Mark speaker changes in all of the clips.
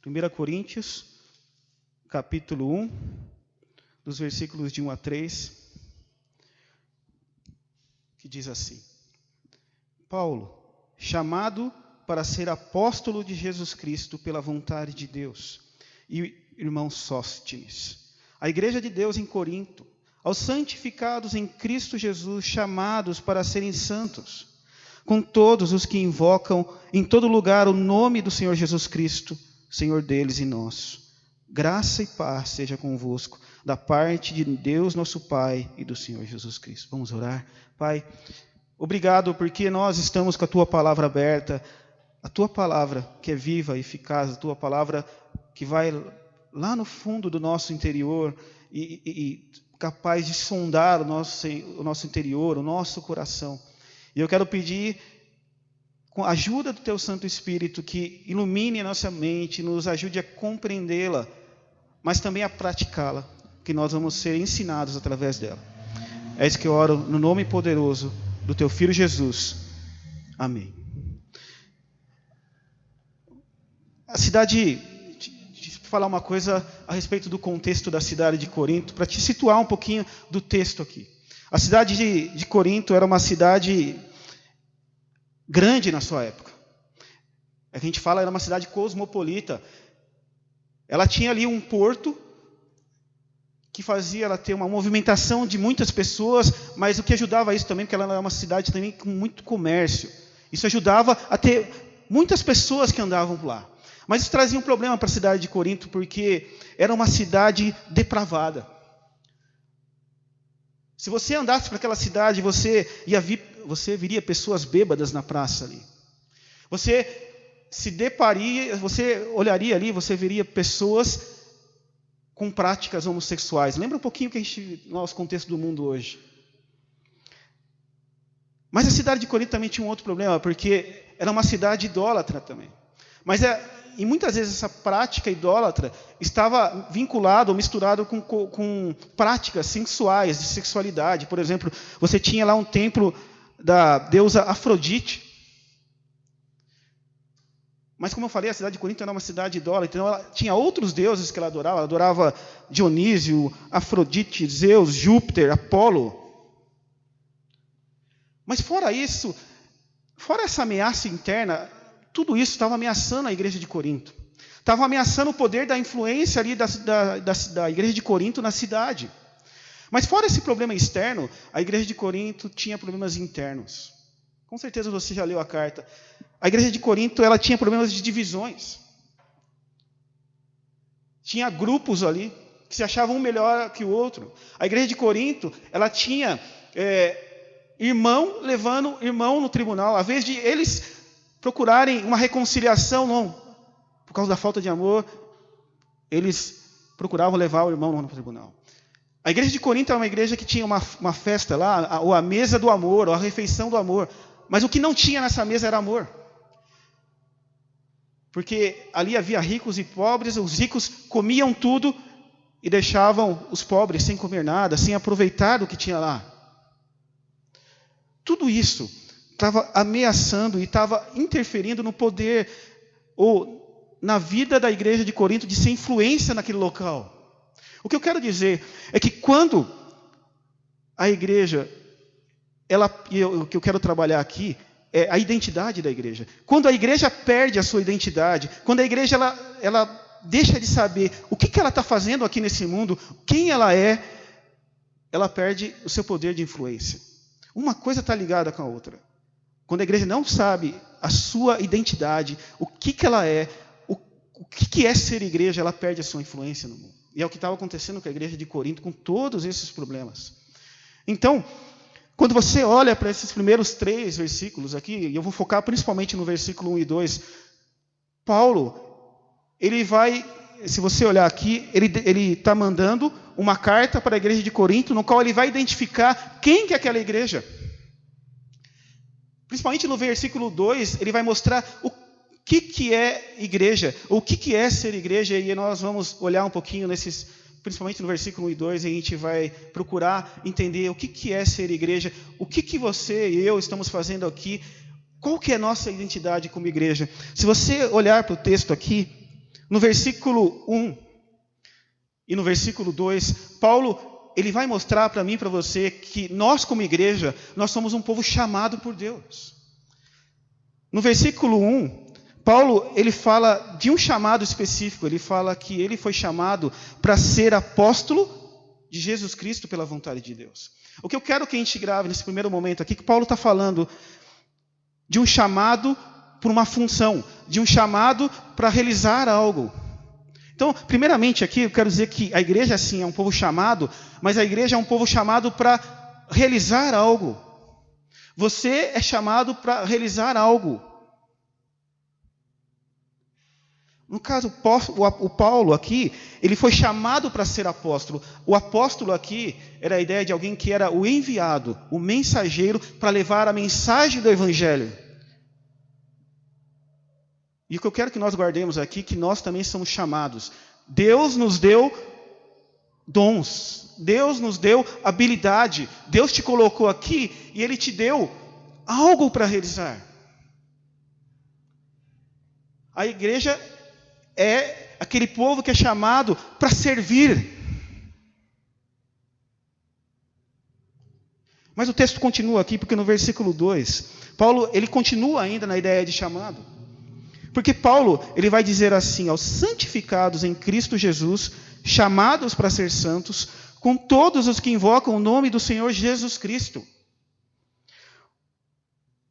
Speaker 1: 1 Coríntios, capítulo 1, dos versículos de 1 a 3, que diz assim: Paulo, chamado para ser apóstolo de Jesus Cristo pela vontade de Deus, e irmão Sóstenes, a igreja de Deus em Corinto, aos santificados em Cristo Jesus, chamados para serem santos, com todos os que invocam em todo lugar o nome do Senhor Jesus Cristo, Senhor deles e nosso. Graça e paz seja convosco, da parte de Deus nosso Pai e do Senhor Jesus Cristo. Vamos orar. Pai, obrigado porque nós estamos com a Tua palavra aberta, a Tua palavra que é viva e eficaz, a Tua palavra que vai lá no fundo do nosso interior e capaz de sondar o nosso interior, o nosso coração. E eu quero pedir, com a ajuda do Teu Santo Espírito, que ilumine a nossa mente, nos ajude a compreendê-la, mas também a praticá-la, que nós vamos ser ensinados através dela. É isso que eu oro no nome poderoso do Teu Filho Jesus. Amém. A cidade, deixa eu falar uma coisa a respeito do contexto da cidade de Corinto, para te situar um pouquinho do texto aqui. A cidade de Corinto era uma cidade grande na sua época. A gente fala, era uma cidade cosmopolita. Ela tinha ali um porto que fazia ela ter uma movimentação de muitas pessoas, mas o que ajudava isso também, porque ela era uma cidade também com muito comércio. Isso ajudava a ter muitas pessoas que andavam por lá. Mas isso trazia um problema para a cidade de Corinto, porque era uma cidade depravada. Se você andasse para aquela cidade, você viria pessoas bêbadas na praça ali. Você olharia ali, você veria pessoas com práticas homossexuais. Lembra um pouquinho nosso contexto do mundo hoje. Mas a cidade de Corinto também tinha um outro problema, porque era uma cidade idólatra também. E muitas vezes essa prática idólatra estava vinculada ou misturada com práticas sensuais, de sexualidade. Por exemplo, você tinha lá um templo da deusa Afrodite. Mas como eu falei, a cidade de Corinto era uma cidade idólatra, então ela tinha outros deuses que ela adorava Dionísio, Afrodite, Zeus, Júpiter, Apolo. Mas fora isso, fora essa ameaça interna, tudo isso estava ameaçando a igreja de Corinto. Estava ameaçando o poder da influência ali da igreja de Corinto na cidade. Mas fora esse problema externo, a igreja de Corinto tinha problemas internos. Com certeza você já leu a carta. A igreja de Corinto, ela tinha problemas de divisões. Tinha grupos ali que se achavam um melhor que o outro. A igreja de Corinto, ela tinha irmão levando irmão no tribunal. Às vezes de eles procurarem uma reconciliação, não, por causa da falta de amor, eles procuravam levar o irmão no tribunal. A igreja de Corinto era uma igreja que tinha uma festa lá, ou a mesa do amor, ou a refeição do amor. Mas o que não tinha nessa mesa era amor. Porque ali havia ricos e pobres, os ricos comiam tudo e deixavam os pobres sem comer nada, sem aproveitar do que tinha lá. Tudo isso estava ameaçando e estava interferindo no poder ou na vida da igreja de Corinto de ser influência naquele local. O que eu quero dizer é que quando a igreja, o que eu quero trabalhar aqui é a identidade da igreja. Quando a igreja perde a sua identidade, quando a igreja ela deixa de saber o que ela está fazendo aqui nesse mundo, quem ela perde o seu poder de influência. Uma coisa está ligada com a outra. Quando a igreja não sabe a sua identidade, o que ela é, o que é ser igreja, ela perde a sua influência no mundo. E é o que estava acontecendo com a igreja de Corinto, com todos esses problemas. Então, quando você olha para esses primeiros 3 versículos aqui, e eu vou focar principalmente no versículo 1 e 2, Paulo, ele vai, se você olhar aqui, ele está mandando uma carta para a igreja de Corinto, no qual ele vai identificar quem que é aquela igreja. Principalmente no versículo 2, ele vai mostrar o que é igreja, ou o que é ser igreja, e nós vamos olhar um pouquinho principalmente no versículo 1 e 2, e a gente vai procurar entender o que é ser igreja, o que você e eu estamos fazendo aqui, qual que é a nossa identidade como igreja. Se você olhar para o texto aqui, No versículo 1 e no versículo 2, Paulo ele vai mostrar para mim e para você que nós, como igreja, nós somos um povo chamado por Deus. No versículo 1, Paulo ele fala de um chamado específico. Ele fala que ele foi chamado para ser apóstolo de Jesus Cristo pela vontade de Deus. O que eu quero que a gente grave nesse primeiro momento aqui, que Paulo está falando de um chamado por uma função, de um chamado para realizar algo. Então, primeiramente aqui, eu quero dizer que a igreja, sim, é um povo chamado, mas a igreja é um povo chamado para realizar algo. Você é chamado para realizar algo. No caso, o Paulo aqui, ele foi chamado para ser apóstolo. O apóstolo aqui era a ideia de alguém que era o enviado, o mensageiro para levar a mensagem do evangelho. E o que eu quero que nós guardemos aqui, que nós também somos chamados. Deus nos deu dons, Deus nos deu habilidade, Deus te colocou aqui e Ele te deu algo para realizar. A igreja é aquele povo que é chamado para servir. Mas o texto continua aqui, porque no versículo 2, Paulo ele continua ainda na ideia de chamado. Porque Paulo, ele vai dizer assim, aos santificados em Cristo Jesus, chamados para ser santos, com todos os que invocam o nome do Senhor Jesus Cristo.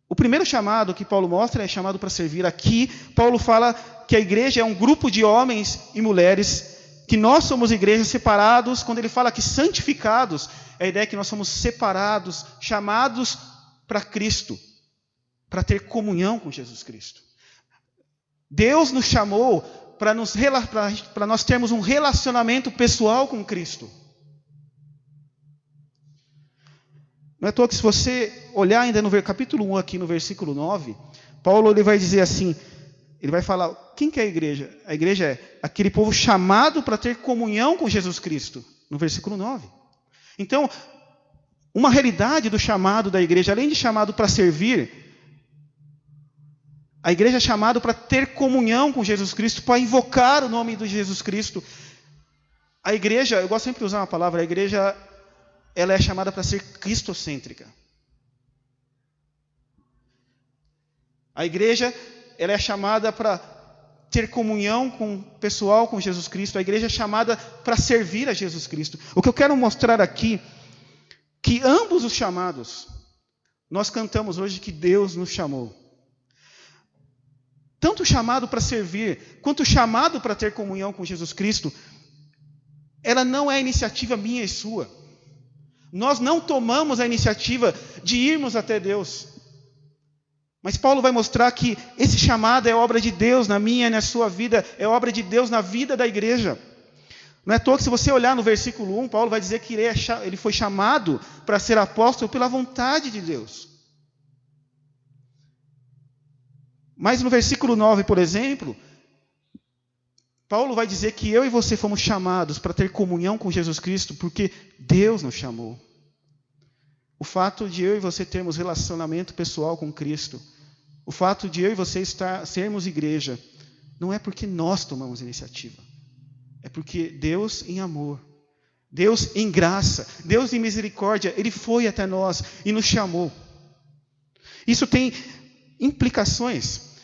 Speaker 1: O primeiro chamado que Paulo mostra é chamado para servir. Aqui, Paulo fala que a igreja é um grupo de homens e mulheres, que nós somos igrejas separados. Quando ele fala que santificados, é a ideia que nós somos separados, chamados para Cristo, para ter comunhão com Jesus Cristo. Deus nos chamou para nós termos um relacionamento pessoal com Cristo. Não é à toa que se você olhar ainda no capítulo 1 aqui no versículo 9, Paulo ele vai dizer assim, ele vai falar, quem que é a igreja? A igreja é aquele povo chamado para ter comunhão com Jesus Cristo, no versículo 9. Então, uma realidade do chamado da igreja, além de chamado para servir, a igreja é chamada para ter comunhão com Jesus Cristo, para invocar o nome de Jesus Cristo. A igreja, eu gosto sempre de usar uma palavra, a igreja ela é chamada para ser cristocêntrica. A igreja ela é chamada para ter comunhão pessoal com Jesus Cristo. A igreja é chamada para servir a Jesus Cristo. O que eu quero mostrar aqui, que ambos os chamados, nós cantamos hoje que Deus nos chamou. Tanto o chamado para servir, quanto o chamado para ter comunhão com Jesus Cristo, ela não é iniciativa minha e sua. Nós não tomamos a iniciativa de irmos até Deus. Mas Paulo vai mostrar que esse chamado é obra de Deus na minha e na sua vida, é obra de Deus na vida da igreja. Não é à toa que se você olhar no versículo 1, Paulo vai dizer que ele foi chamado para ser apóstolo pela vontade de Deus. Mas no versículo 9, por exemplo, Paulo vai dizer que eu e você fomos chamados para ter comunhão com Jesus Cristo porque Deus nos chamou. O fato de eu e você termos relacionamento pessoal com Cristo, o fato de eu e você sermos igreja, não é porque nós tomamos iniciativa. É porque Deus em amor, Deus em graça, Deus em misericórdia, Ele foi até nós e nos chamou. Isso tem implicações.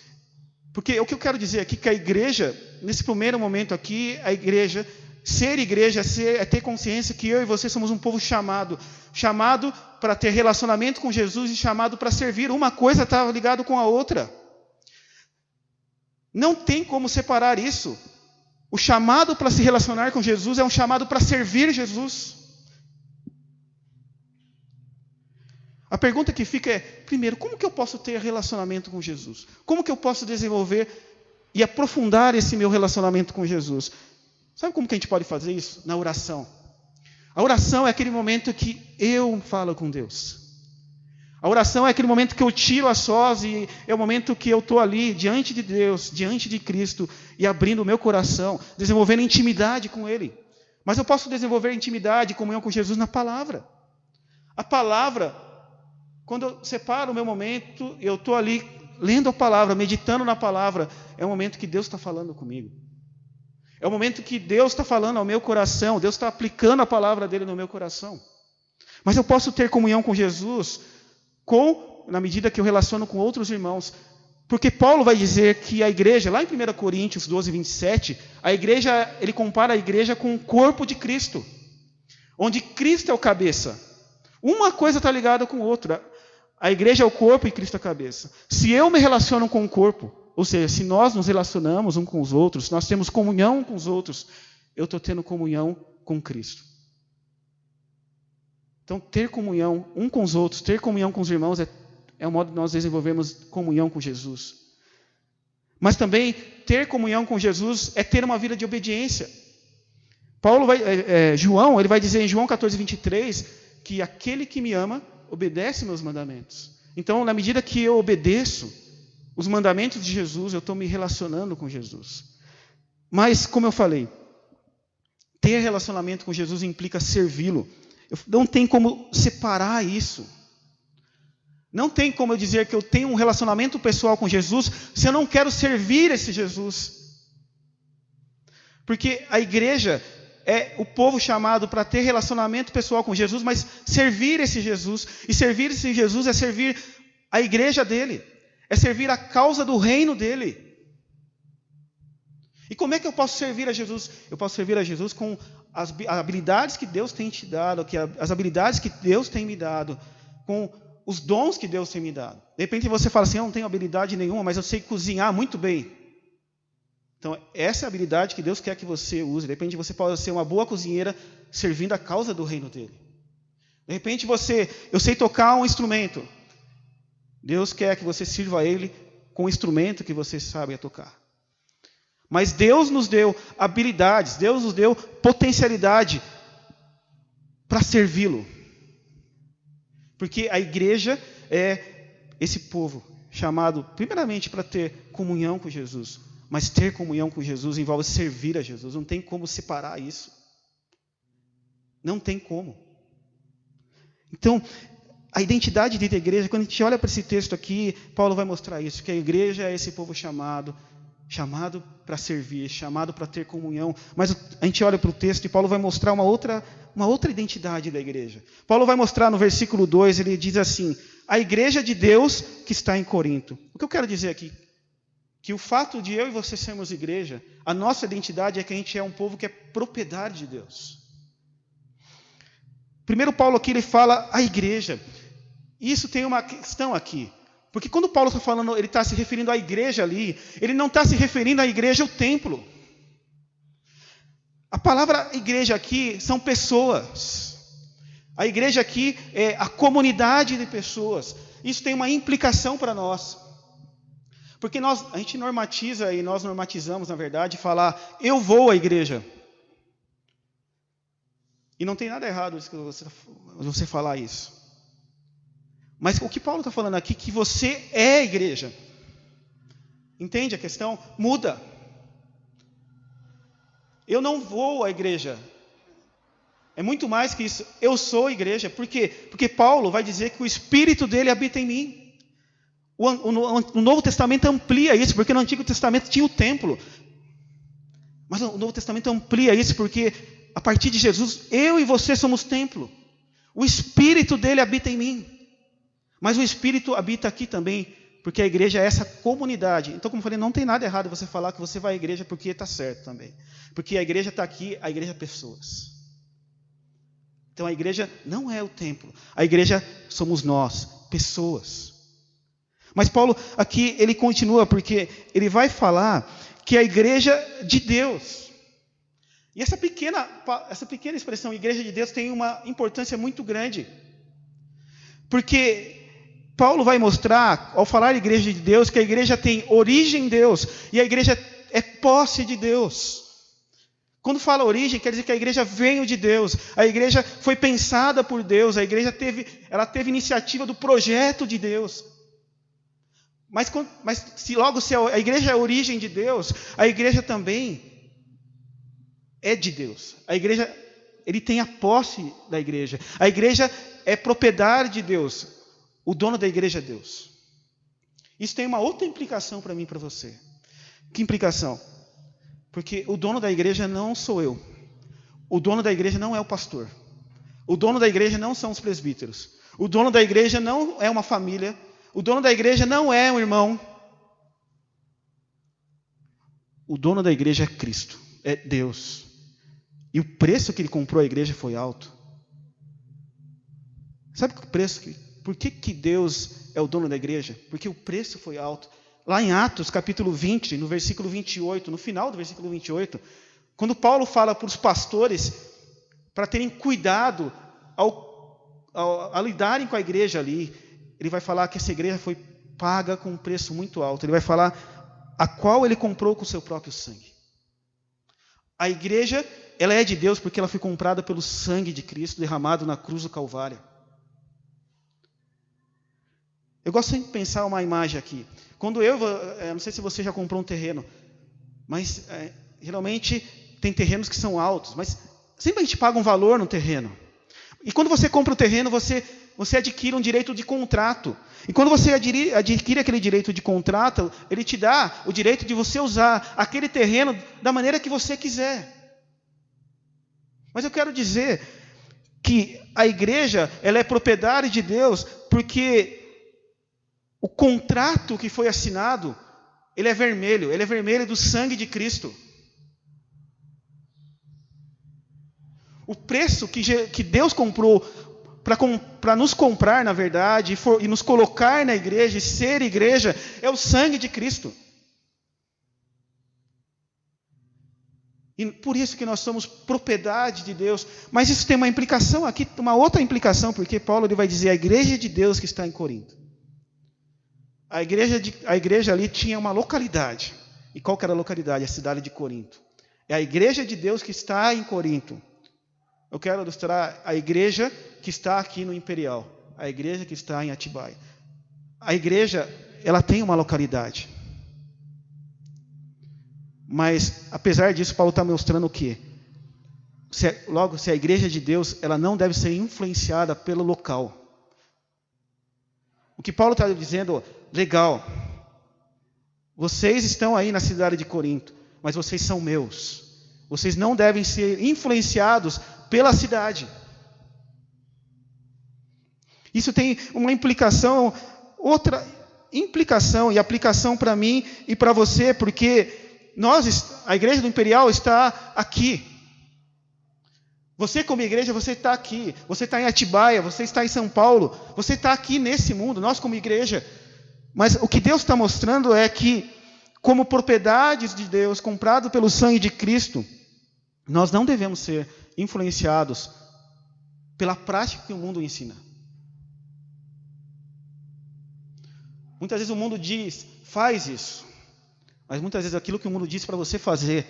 Speaker 1: Porque o que eu quero dizer aqui é que a igreja, nesse primeiro momento aqui, a igreja, ser igreja é ter consciência que eu e você somos um povo chamado para ter relacionamento com Jesus e chamado para servir. Uma coisa está ligada com a outra. Não tem como separar isso. O chamado para se relacionar com Jesus é um chamado para servir Jesus. A pergunta que fica é, primeiro, como que eu posso ter relacionamento com Jesus? Como que eu posso desenvolver e aprofundar esse meu relacionamento com Jesus? Sabe como que a gente pode fazer isso? Na oração. A oração é aquele momento que eu falo com Deus. A oração é aquele momento que eu tiro a sós e é o momento que eu estou ali diante de Deus, diante de Cristo e abrindo o meu coração, desenvolvendo intimidade com Ele. Mas eu posso desenvolver intimidade e comunhão com Jesus na palavra. A palavra, quando eu separo o meu momento, eu estou ali lendo a palavra, meditando na palavra, é o momento que Deus está falando comigo. É o momento que Deus está falando ao meu coração, Deus está aplicando a palavra dele no meu coração. Mas eu posso ter comunhão com Jesus na medida que eu relaciono com outros irmãos. Porque Paulo vai dizer que a igreja, lá em 1 Coríntios 12, 27, ele compara a igreja com o corpo de Cristo, onde Cristo é o cabeça. Uma coisa está ligada com a outra. A igreja é o corpo e Cristo é a cabeça. Se eu me relaciono com o corpo, ou seja, se nós nos relacionamos uns com os outros, se nós temos comunhão com os outros, eu estou tendo comunhão com Cristo. Então, ter comunhão um com os outros, ter comunhão com os irmãos, é o modo de nós desenvolvermos comunhão com Jesus. Mas também, ter comunhão com Jesus é ter uma vida de obediência. João, ele vai dizer em João 14, 23, que aquele que me ama, obedece meus mandamentos. Então, na medida que eu obedeço os mandamentos de Jesus, eu estou me relacionando com Jesus. Mas, como eu falei, ter relacionamento com Jesus implica servi-lo. Não tem como separar isso. Não tem como eu dizer que eu tenho um relacionamento pessoal com Jesus se eu não quero servir esse Jesus. Porque a igreja é o povo chamado para ter relacionamento pessoal com Jesus, mas servir esse Jesus. E servir esse Jesus é servir a igreja dele. É servir a causa do reino dele. E como é que eu posso servir a Jesus? Eu posso servir a Jesus com as habilidades que Deus tem te dado, as habilidades que Deus tem me dado, com os dons que Deus tem me dado. De repente você fala assim, eu não tenho habilidade nenhuma, mas eu sei cozinhar muito bem. Então, essa é a habilidade que Deus quer que você use. De repente você pode ser uma boa cozinheira servindo a causa do reino dele. De repente eu sei tocar um instrumento. Deus quer que você sirva a ele com o instrumento que você sabe tocar. Mas Deus nos deu habilidades, Deus nos deu potencialidade para servi-lo. Porque a igreja é esse povo chamado, primeiramente, para ter comunhão com Jesus. Mas ter comunhão com Jesus envolve servir a Jesus. Não tem como separar isso. Não tem como. Então, a identidade da igreja, quando a gente olha para esse texto aqui, Paulo vai mostrar isso, que a igreja é esse povo chamado para servir, chamado para ter comunhão. Mas a gente olha para o texto e Paulo vai mostrar uma outra identidade da igreja. Paulo vai mostrar no versículo 2, ele diz assim, a igreja de Deus que está em Corinto. O que eu quero dizer aqui? Que o fato de eu e você sermos igreja, a nossa identidade é que a gente é um povo que é propriedade de Deus. Primeiro Paulo aqui ele fala a igreja. E isso tem uma questão aqui. Porque quando Paulo está falando, ele está se referindo à igreja ali, ele não está se referindo à igreja, ao templo. A palavra igreja aqui são pessoas. A igreja aqui é a comunidade de pessoas. Isso tem uma implicação para nós. Porque a gente normatiza e nós normatizamos, na verdade, falar, eu vou à igreja. E não tem nada errado você falar isso. Mas o que Paulo está falando aqui, que você é a igreja. Entende a questão? Muda. Eu não vou à igreja. É muito mais que isso. Eu sou a igreja. Por quê? Porque Paulo vai dizer que o Espírito dele habita em mim. O Novo Testamento amplia isso, porque no Antigo Testamento tinha o templo. Mas o Novo Testamento amplia isso, porque a partir de Jesus, eu e você somos templo. O Espírito dele habita em mim. Mas o Espírito habita aqui também, porque a igreja é essa comunidade. Então, como eu falei, não tem nada errado você falar que você vai à igreja porque está certo também. Porque a igreja está aqui, a igreja é pessoas. Então, a igreja não é o templo. A igreja somos nós, pessoas. Mas Paulo aqui, ele continua, porque ele vai falar que a igreja de Deus. E essa pequena expressão, igreja de Deus, tem uma importância muito grande. Porque Paulo vai mostrar, ao falar igreja de Deus, que a igreja tem origem em Deus, e a igreja é posse de Deus. Quando fala origem, quer dizer que a igreja veio de Deus, a igreja foi pensada por Deus, a igreja teve iniciativa do projeto de Deus. Mas se a igreja é a origem de Deus, a igreja também é de Deus. A igreja, ele tem a posse da igreja. A igreja é propriedade de Deus. O dono da igreja é Deus. Isso tem uma outra implicação para mim e para você. Que implicação? Porque o dono da igreja não sou eu. O dono da igreja não é o pastor. O dono da igreja não são os presbíteros. O dono da igreja não é uma família. O dono da igreja não é um irmão. O dono da igreja é Cristo, é Deus. E o preço que ele comprou a igreja foi alto. Sabe o preço? Por que Deus é o dono da igreja? Porque o preço foi alto. Lá em Atos, capítulo 20, no versículo 28, no final do versículo 28, quando Paulo fala para os pastores para terem cuidado ao lidarem com a igreja ali, ele vai falar que essa igreja foi paga com um preço muito alto. Ele vai falar a qual ele comprou com o seu próprio sangue. A igreja, ela é de Deus porque ela foi comprada pelo sangue de Cristo derramado na cruz do Calvário. Eu gosto sempre de pensar uma imagem aqui. Quando não sei se você já comprou um terreno, mas geralmente tem terrenos que são altos, mas sempre a gente paga um valor no terreno. E quando você compra o terreno, você adquire um direito de contrato. E quando você adquire aquele direito de contrato, ele te dá o direito de você usar aquele terreno da maneira que você quiser. Mas eu quero dizer que a igreja, ela é propriedade de Deus, porque o contrato que foi assinado, ele é vermelho do sangue de Cristo. O preço que Deus comprou para nos comprar, na verdade, e nos colocar na igreja, e ser igreja, é o sangue de Cristo. E por isso que nós somos propriedade de Deus. Mas isso tem uma implicação aqui, uma outra implicação, porque Paulo ele vai dizer a igreja de Deus que está em Corinto. A igreja ali tinha uma localidade. E qual que era a localidade? A cidade de Corinto. É a igreja de Deus que está em Corinto. Eu quero ilustrar a igreja que está aqui no Imperial. A igreja que está em Atibaia. A igreja, ela tem uma localidade. Mas, apesar disso, Paulo está mostrando o quê? Se a igreja de Deus, ela não deve ser influenciada pelo local. O que Paulo está dizendo, legal, vocês estão aí na cidade de Corinto, mas vocês são meus. Vocês não devem ser influenciados pela cidade. Isso tem uma implicação, outra implicação e aplicação para mim e para você, porque a igreja do Imperial está aqui. Você como igreja, você está aqui. Você está em Atibaia, você está em São Paulo. Você está aqui nesse mundo, nós como igreja. Mas o que Deus está mostrando é que, como propriedades de Deus, comprado pelo sangue de Cristo, nós não devemos ser influenciados pela prática que o mundo ensina. Muitas vezes o mundo diz, faz isso. Mas muitas vezes aquilo que o mundo diz para você fazer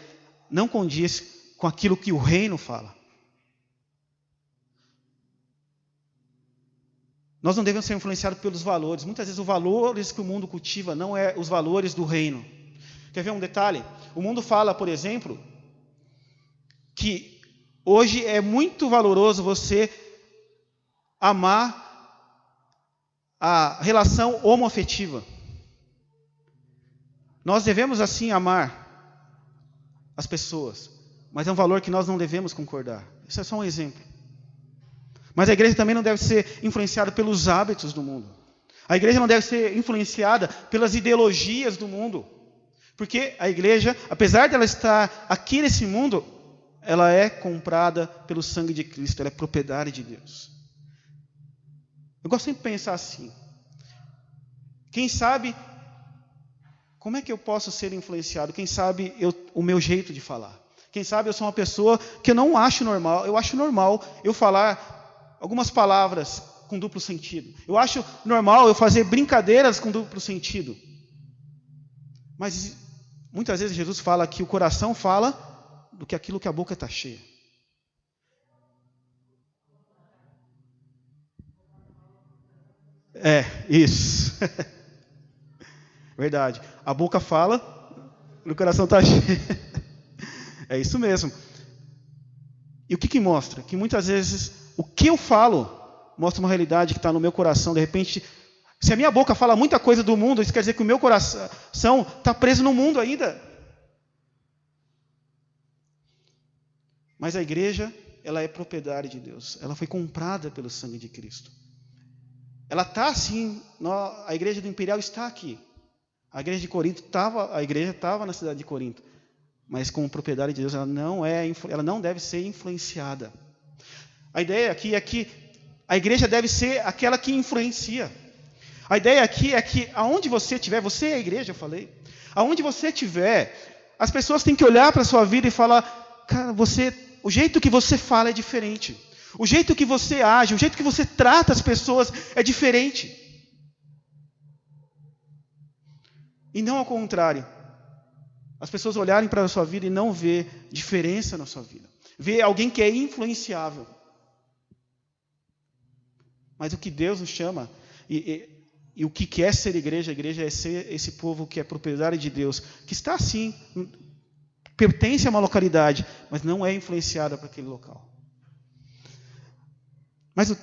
Speaker 1: não condiz com aquilo que o reino fala. Nós não devemos ser influenciados pelos valores. Muitas vezes os valores que o mundo cultiva não é os valores do reino. Quer ver um detalhe? O mundo fala, por exemplo, que hoje é muito valoroso você amar a relação homoafetiva. Nós devemos assim amar as pessoas, mas é um valor que nós não devemos concordar. Isso é só um exemplo. Mas a igreja também não deve ser influenciada pelos hábitos do mundo. A igreja não deve ser influenciada pelas ideologias do mundo. Porque a igreja, apesar de ela estar aqui nesse mundo, ela é comprada pelo sangue de Cristo, ela é propriedade de Deus. Eu gosto sempre de pensar assim. Quem sabe, como é que eu posso ser influenciado? Quem sabe o meu jeito de falar? Quem sabe eu sou uma pessoa que eu não acho normal. Eu acho normal eu falar algumas palavras com duplo sentido. Eu acho normal eu fazer brincadeiras com duplo sentido. Mas muitas vezes Jesus fala que o coração fala do que aquilo que a boca está cheia. Isso. Verdade. A boca fala, o coração está cheio. É isso mesmo. E o que mostra? Que muitas vezes o que eu falo mostra uma realidade que está no meu coração. De repente, se a minha boca fala muita coisa do mundo, isso quer dizer que o meu coração está preso no mundo ainda. Mas a igreja, ela é propriedade de Deus. Ela foi comprada pelo sangue de Cristo. Ela está assim, a igreja do Imperial está aqui. A igreja de Corinto estava na cidade de Corinto. Mas como propriedade de Deus, ela não deve ser influenciada. A ideia aqui é que a igreja deve ser aquela que influencia. A ideia aqui é que aonde você estiver, você é a igreja, eu falei. Aonde você estiver, as pessoas têm que olhar para a sua vida e falar, cara, o jeito que você fala é diferente. O jeito que você age, o jeito que você trata as pessoas é diferente. E não ao contrário. As pessoas olharem para a sua vida e não ver diferença na sua vida. Ver alguém que é influenciável. Mas o que Deus nos chama, e o que é ser igreja? A igreja é ser esse povo que é propriedade de Deus, que está assim, pertence a uma localidade, mas não é influenciada para aquele local. Mas,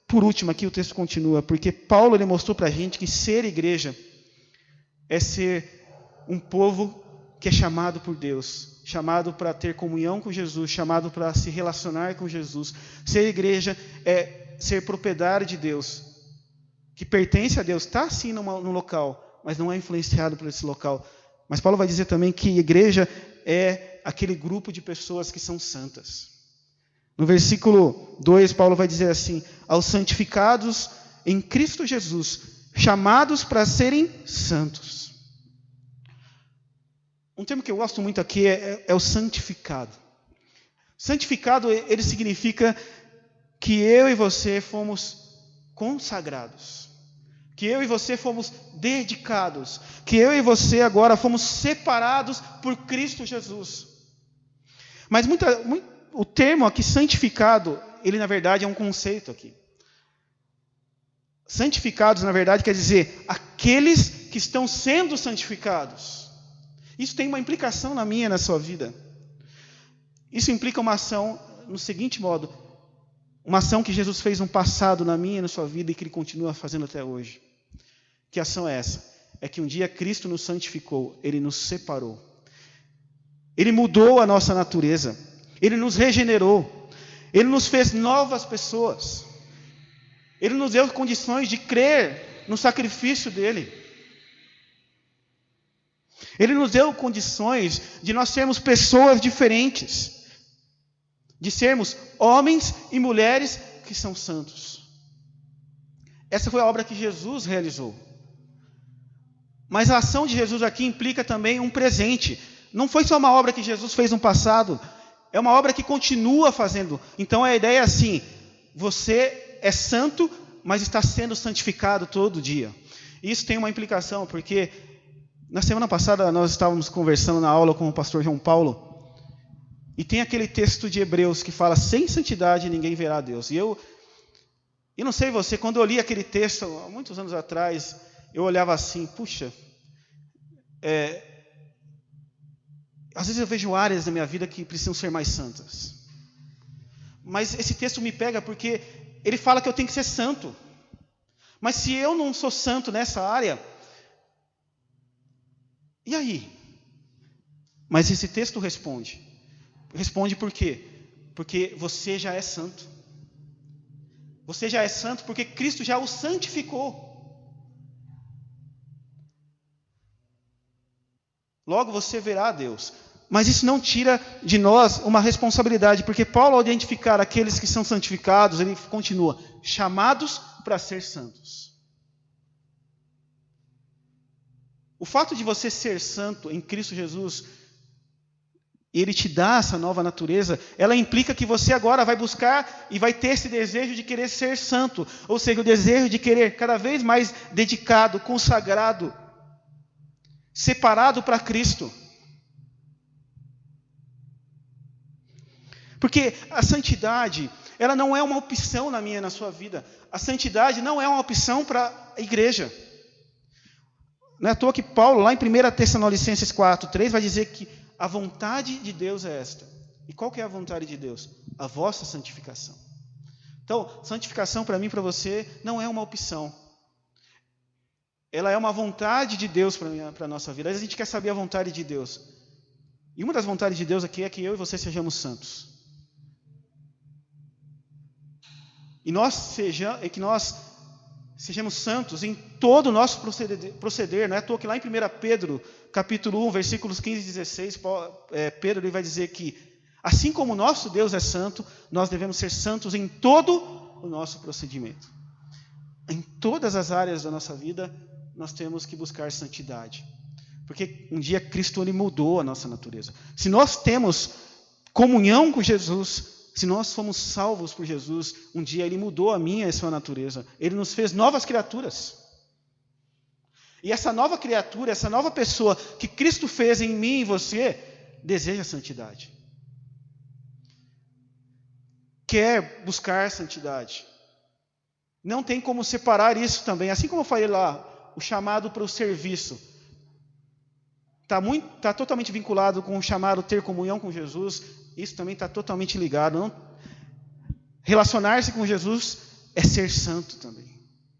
Speaker 1: por último, aqui o texto continua, porque Paulo ele mostrou para a gente que ser igreja é ser um povo que é chamado por Deus, chamado para ter comunhão com Jesus, chamado para se relacionar com Jesus. Ser igreja é ser propriedade de Deus, que pertence a Deus, está sim no local, mas não é influenciado por esse local. Mas Paulo vai dizer também que igreja é aquele grupo de pessoas que são santas. No versículo 2, Paulo vai dizer assim, aos santificados em Cristo Jesus, chamados para serem santos. Um termo que eu gosto muito aqui é o santificado. Santificado, ele significa que eu e você fomos consagrados. Que eu e você fomos dedicados. Que eu e você agora fomos separados por Cristo Jesus. Mas o termo aqui, santificado, ele na verdade é um conceito aqui. Santificados, na verdade, quer dizer aqueles que estão sendo santificados. Isso tem uma implicação na minha e na sua vida. Isso implica uma ação no seguinte modo. Uma ação que Jesus fez no passado na minha e na sua vida e que Ele continua fazendo até hoje. Que ação é essa? É que um dia Cristo nos santificou, Ele nos separou. Ele mudou a nossa natureza. Ele nos regenerou. Ele nos fez novas pessoas. Ele nos deu condições de crer no sacrifício dEle. Ele nos deu condições de nós sermos pessoas diferentes. De sermos homens e mulheres que são santos. Essa foi a obra que Jesus realizou. Mas a ação de Jesus aqui implica também um presente. Não foi só uma obra que Jesus fez no passado. É uma obra que continua fazendo. Então a ideia é assim, você é santo, mas está sendo santificado todo dia. Isso tem uma implicação, porque na semana passada nós estávamos conversando na aula com o pastor João Paulo, e tem aquele texto de Hebreus que fala, sem santidade ninguém verá a Deus. E eu não sei você, quando eu li aquele texto, há muitos anos atrás, eu olhava assim, puxa, às vezes eu vejo áreas da minha vida que precisam ser mais santas. Mas esse texto me pega porque ele fala que eu tenho que ser santo. Mas se eu não sou santo nessa área, e aí? Mas esse texto responde. Responde por quê? Porque você já é santo. Você já é santo porque Cristo já o santificou. Logo você verá a Deus. Mas isso não tira de nós uma responsabilidade, porque Paulo, ao identificar aqueles que são santificados, ele continua, chamados para ser santos. O fato de você ser santo em Cristo Jesus, Ele te dá essa nova natureza, ela implica que você agora vai buscar e vai ter esse desejo de querer ser santo, ou seja, o desejo de querer cada vez mais dedicado, consagrado, separado para Cristo. Porque a santidade, ela não é uma opção na minha e na sua vida. A santidade não é uma opção para a igreja. Não é à toa que Paulo, lá em 1 Tessalonicenses 4:3, vai dizer que a vontade de Deus é esta. E qual que é a vontade de Deus? A vossa santificação. Então, santificação para mim e para você não é uma opção. Ela é uma vontade de Deus para a nossa vida. Às vezes a gente quer saber a vontade de Deus. E uma das vontades de Deus aqui é que eu e você sejamos santos. E que nós sejamos santos em todo o nosso proceder. Não é à toa que lá em 1 Pedro, capítulo 1, versículos 15 e 16, Pedro ele vai dizer que, assim como o nosso Deus é santo, nós devemos ser santos em todo o nosso procedimento. Em todas as áreas da nossa vida, nós temos que buscar santidade. Porque um dia Cristo ele mudou a nossa natureza. Se nós temos comunhão com Jesus, se nós fomos salvos por Jesus, um dia Ele mudou a minha e a sua natureza. Ele nos fez novas criaturas. E essa nova criatura, essa nova pessoa que Cristo fez em mim e em você, deseja santidade. Quer buscar santidade. Não tem como separar isso também. Assim como eu falei lá, o chamado para o serviço. Está totalmente vinculado com o chamado ter comunhão com Jesus. Isso também está totalmente ligado. Relacionar-se com Jesus é ser santo também.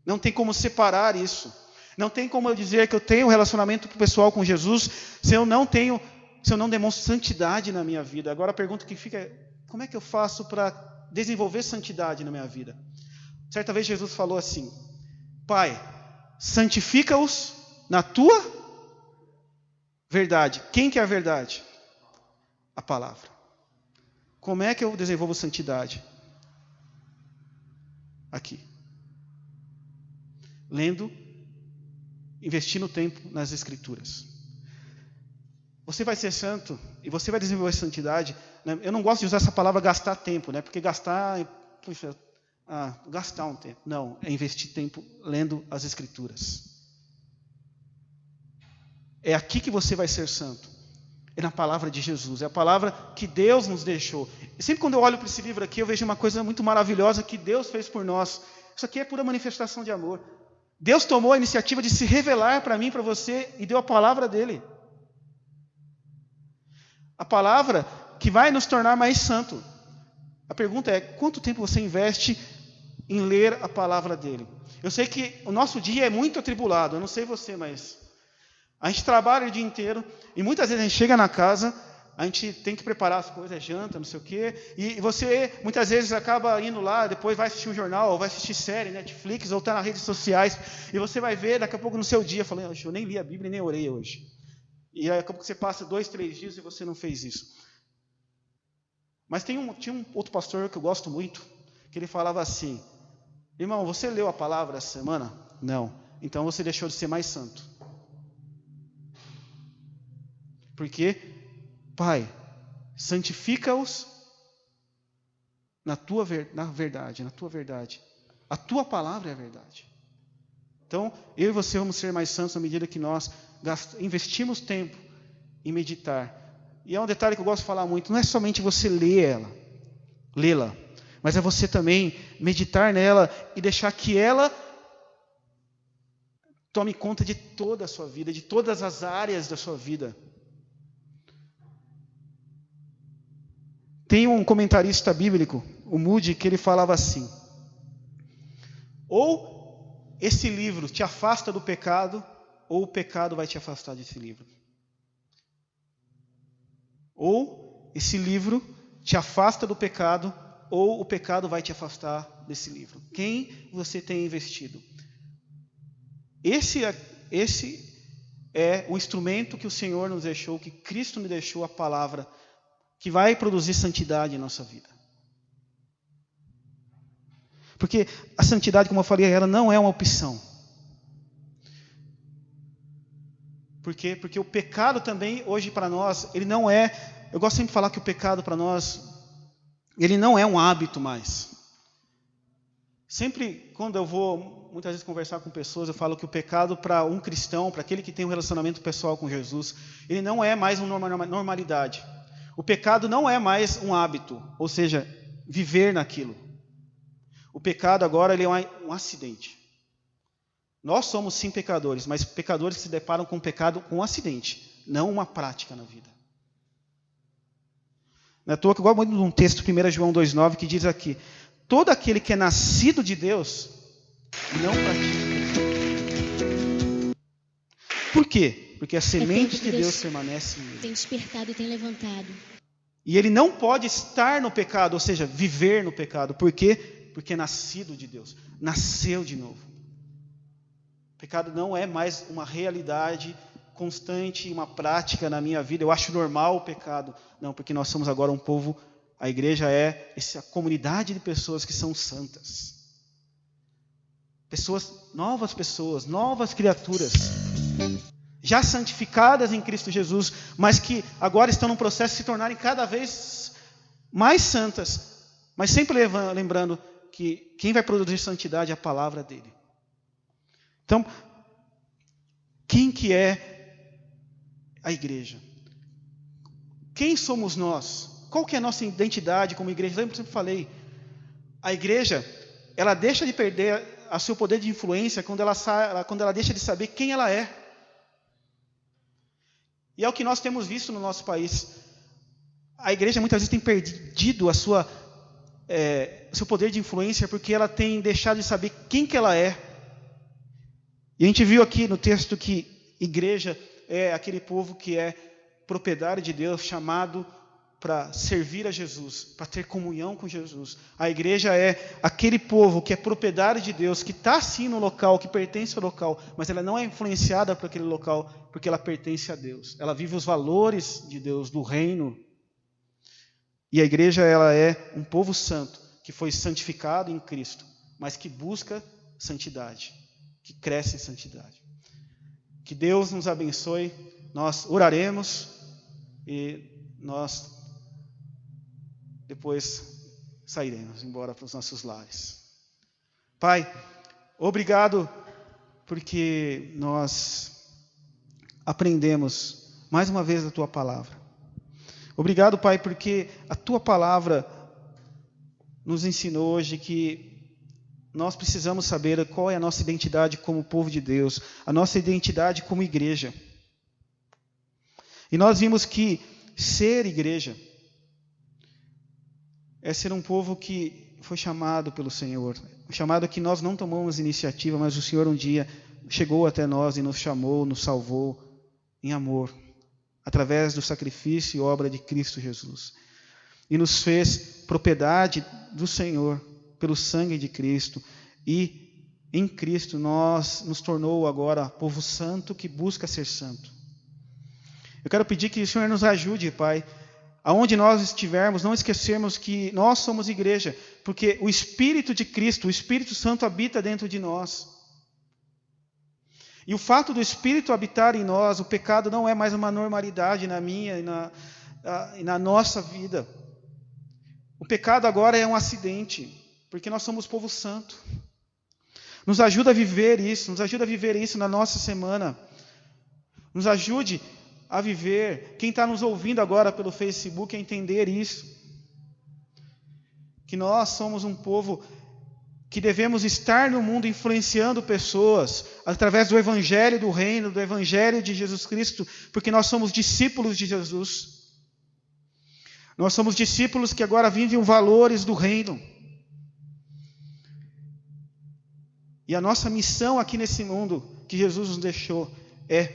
Speaker 1: Não tem como separar isso. Não tem como eu dizer que eu tenho um relacionamento pessoal com Jesus se eu não demonstro santidade na minha vida. Agora a pergunta que fica é: como é que eu faço para desenvolver santidade na minha vida? Certa vez Jesus falou assim: Pai, santifica-os na tua verdade. Quem que é a verdade? A palavra. Como é que eu desenvolvo santidade? Aqui. Lendo, investindo tempo nas Escrituras. Você vai ser santo e você vai desenvolver santidade. Né? Eu não gosto de usar essa palavra gastar tempo, né? Porque gastar um tempo. Não, é investir tempo lendo as Escrituras. É aqui que você vai ser santo. É na palavra de Jesus. É a palavra que Deus nos deixou. E sempre quando eu olho para esse livro aqui, eu vejo uma coisa muito maravilhosa que Deus fez por nós. Isso aqui é pura manifestação de amor. Deus tomou a iniciativa de se revelar para mim, para você, e deu a palavra dele. A palavra que vai nos tornar mais santo. A pergunta é: quanto tempo você investe em ler a palavra dele? Eu sei que o nosso dia é muito atribulado. Eu não sei você, mas a gente trabalha o dia inteiro e muitas vezes a gente chega na casa, a gente tem que preparar as coisas, janta, não sei o quê, e você muitas vezes acaba indo lá, depois vai assistir um jornal, ou vai assistir série, Netflix, ou está nas redes sociais, e você vai ver daqui a pouco no seu dia, falando: eu nem li a Bíblia e nem orei hoje. E aí, daqui a pouco você passa 2, 3 dias e você não fez isso. Mas tinha um outro pastor que eu gosto muito, que ele falava assim: irmão, você leu a palavra essa semana? Não. Então você deixou de ser mais santo. Porque, Pai, santifica-os na verdade. A tua palavra é a verdade. Então, eu e você vamos ser mais santos à medida que nós investimos tempo em meditar. E é um detalhe que eu gosto de falar muito: não é somente você lê-la, mas é você também meditar nela e deixar que ela tome conta de toda a sua vida, de todas as áreas da sua vida. Tem um comentarista bíblico, o Moody, que ele falava assim: ou esse livro te afasta do pecado, ou o pecado vai te afastar desse livro. Ou esse livro te afasta do pecado, ou o pecado vai te afastar desse livro. Quem você tem investido? Esse é o instrumento que o Senhor nos deixou, que Cristo nos deixou, a palavra, que vai produzir santidade em nossa vida. Porque a santidade, como eu falei, ela não é uma opção. Por quê? Porque o pecado também, hoje para nós, ele não é... Eu gosto sempre de falar que o pecado para nós, ele não é um hábito mais. Sempre, quando eu vou, muitas vezes, conversar com pessoas, eu falo que o pecado para um cristão, para aquele que tem um relacionamento pessoal com Jesus, ele não é mais uma normalidade. O pecado não é mais um hábito, ou seja, viver naquilo. O pecado agora ele é um acidente. Nós somos sim pecadores, mas pecadores que se deparam com o pecado com um acidente, não uma prática na vida. Não é à toa que eu gosto muito de um texto, 1 João 2,9, que diz aqui: todo aquele que é nascido de Deus não pratica. Por quê? Porque a semente de Deus permanece em ele.
Speaker 2: Tem despertado e tem levantado.
Speaker 1: E ele não pode estar no pecado, ou seja, viver no pecado. Por quê? Porque é nascido de Deus, nasceu de novo. O pecado não é mais uma realidade constante, uma prática na minha vida. Eu acho normal o pecado. Não, porque nós somos agora um povo, a igreja é essa comunidade de pessoas que são santas. Novas criaturas, já santificadas em Cristo Jesus, mas que agora estão num processo de se tornarem cada vez mais santas, mas sempre lembrando que quem vai produzir santidade é a palavra dele. Então, quem que é a igreja? Quem somos nós? Qual que é a nossa identidade como igreja? Lembra que eu sempre falei? A igreja, ela deixa de perder o seu poder de influência quando ela deixa de saber quem ela é. E é o que nós temos visto no nosso país. A igreja muitas vezes tem perdido o seu poder de influência porque ela tem deixado de saber quem que ela é. E a gente viu aqui no texto que igreja é aquele povo que é propriedade de Deus, chamado para servir a Jesus, para ter comunhão com Jesus. A igreja é aquele povo que é propriedade de Deus, que está sim no local, que pertence ao local, mas ela não é influenciada por aquele local, porque ela pertence a Deus. Ela vive os valores de Deus, do reino. E a igreja, ela é um povo santo, que foi santificado em Cristo, mas que busca santidade, que cresce em santidade. Que Deus nos abençoe. Nós oraremos e nós depois sairemos embora para os nossos lares. Pai, obrigado porque nós aprendemos mais uma vez a Tua palavra. Obrigado, Pai, porque a Tua palavra nos ensinou hoje que nós precisamos saber qual é a nossa identidade como povo de Deus, a nossa identidade como igreja. E nós vimos que ser igreja é ser um povo que foi chamado pelo Senhor, chamado que nós não tomamos iniciativa, mas o Senhor um dia chegou até nós e nos chamou, nos salvou em amor, através do sacrifício e obra de Cristo Jesus. E nos fez propriedade do Senhor, pelo sangue de Cristo, e em Cristo nos tornou agora povo santo que busca ser santo. Eu quero pedir que o Senhor nos ajude, Pai, aonde nós estivermos, não esquecermos que nós somos igreja, porque o Espírito de Cristo, o Espírito Santo habita dentro de nós. E o fato do Espírito habitar em nós, o pecado não é mais uma normalidade na minha e na nossa vida. O pecado agora é um acidente, porque nós somos povo santo. Nos ajuda a viver isso na nossa semana. Nos ajude a viver, quem está nos ouvindo agora pelo Facebook, a entender isso. Que nós somos um povo que devemos estar no mundo influenciando pessoas, através do Evangelho do Reino, do Evangelho de Jesus Cristo, porque nós somos discípulos de Jesus. Nós somos discípulos que agora vivem os valores do Reino. E a nossa missão aqui nesse mundo, que Jesus nos deixou, é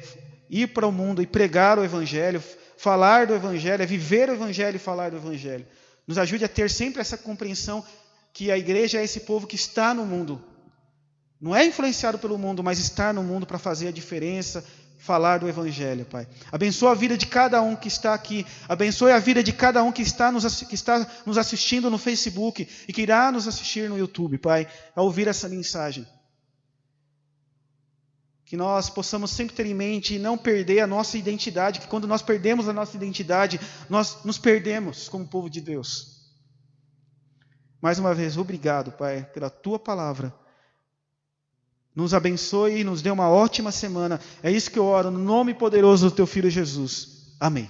Speaker 1: ir para o mundo e pregar o Evangelho, falar do Evangelho, é viver o Evangelho e falar do Evangelho. Nos ajude a ter sempre essa compreensão que a igreja é esse povo que está no mundo. Não é influenciado pelo mundo, mas está no mundo para fazer a diferença, falar do Evangelho, Pai. Abençoa a vida de cada um que está aqui. Abençoe a vida de cada um que está nos assistindo no Facebook e que irá nos assistir no YouTube, Pai, ao ouvir essa mensagem. Que nós possamos sempre ter em mente e não perder a nossa identidade, que quando nós perdemos a nossa identidade, nós nos perdemos como povo de Deus. Mais uma vez, obrigado, Pai, pela Tua palavra. Nos abençoe e nos dê uma ótima semana. É isso que eu oro, no nome poderoso do Teu Filho Jesus. Amém.